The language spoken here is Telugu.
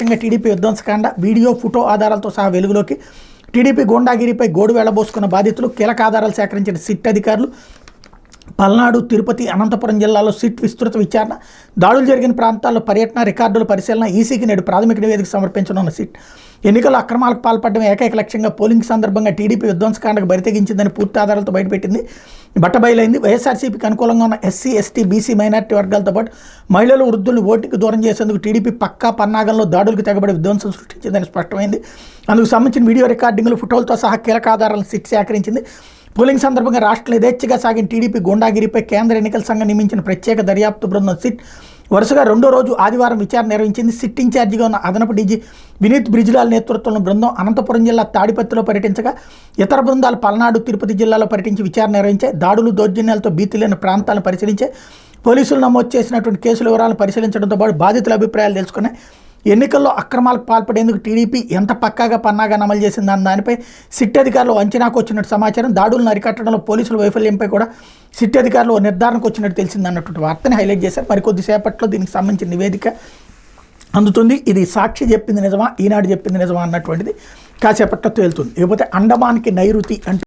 లక్ష్యంగా టీడీపీ విధ్వంసకాండ వీడియో ఫోటో ఆధారాలతో సహా వెలుగులోకి. టీడీపీ గూండాగిరిపై గోడు వెళ్లబోసుకున్న బాధితులు, కీలక ఆధారాలు సేకరించిన సిట్ అధికారులు. పల్నాడు, తిరుపతి, అనంతపురం జిల్లాలో సిట్ విస్తృత విచారణ. దాడులు జరిగిన ప్రాంతాల్లో పర్యటన, రికార్డుల పరిశీలన. ఈసీకి నేడు ప్రాథమిక నివేదిక సమర్పించనున్న సిట్. ఎన్నికల అక్రమాలకు పాల్పడడం ఏకైక లక్ష్యంగా పోలింగ్ సందర్భంగా టీడీపీ విధ్వంసకాండకు బరితెగించిందని పూర్తి ఆధారాలతో బయటపెట్టింది. బట్టబయలైంది. వైఎస్ఆర్సీపీకి అనుకూలంగా ఉన్న ఎస్సీ, ఎస్టీ, బీసీ, మైనార్టీ వర్గాలతో పాటు మహిళలు, వృద్ధులను ఓటుకు దూరం చేసేందుకు టీడీపీ పక్కా పన్నాగంలో దాడులకు తెగబడి విధ్వంసం సృష్టించిందని స్పష్టమైంది. అందుకు సంబంధించిన వీడియో రికార్డింగ్లు, ఫోటోలతో సహా కీలక ఆధారాలను సిట్ సేకరించింది. పోలింగ్ సందర్భంగా రాష్ట్రంలో యథేచ్ఛగా సాగిన టీడీపీ గూండాగిరిపై కేంద్ర ఎన్నికల సంఘం నియమించిన ప్రత్యేక దర్యాప్తు బృందం సిట్ వరుసగా రెండో రోజు ఆదివారం విచారణ నిర్వహించింది. సిట్ ఇన్ఛార్జిగా ఉన్న అదనపు డీజీ వినీత్ బ్రిజ్లాల్ నేతృత్వంలో బృందం అనంతపురం జిల్లా తాడిపత్రిలో పర్యటించగా, ఇతర బృందాలు పల్నాడు, తిరుపతి జిల్లాలో పర్యటించి విచారణ నిర్వహించాయి. దాడులు, దౌర్జన్యాలతో భీతిలేని ప్రాంతాలను పరిశీలించాయి. పోలీసులు నమోదు చేసినటువంటి కేసుల వివరాలను పరిశీలించడంతో పాటు బాధితుల అభిప్రాయాలు తెలుసుకున్నాయి. ఎన్నికల్లో అక్రమాలకు పాల్పడేందుకు టీడీపీ ఎంత పక్కాగా పన్నాగాన్ని అమలు చేసిందన్న దానిపై సిట్ అధికారులు అంచనాకు వచ్చినట్టు సమాచారం. దాడులను అరికట్టడంలో పోలీసుల వైఫల్యంపై కూడా సిట్ అధికారులు నిర్ధారణకు వచ్చినట్టు తెలిసిందన్నటువంటి వార్తని హైలైట్ చేశారు. మరికొద్దిసేపట్లో దీనికి సంబంధించిన నివేదిక అందుతుంది. ఇది సాక్షి చెప్పింది నిజమా, ఈనాడు చెప్పింది నిజమా అన్నటువంటిది కాసేపట్లో తేలుతుంది. ఇకపోతే అండమాన్కి నైరుతి అంటే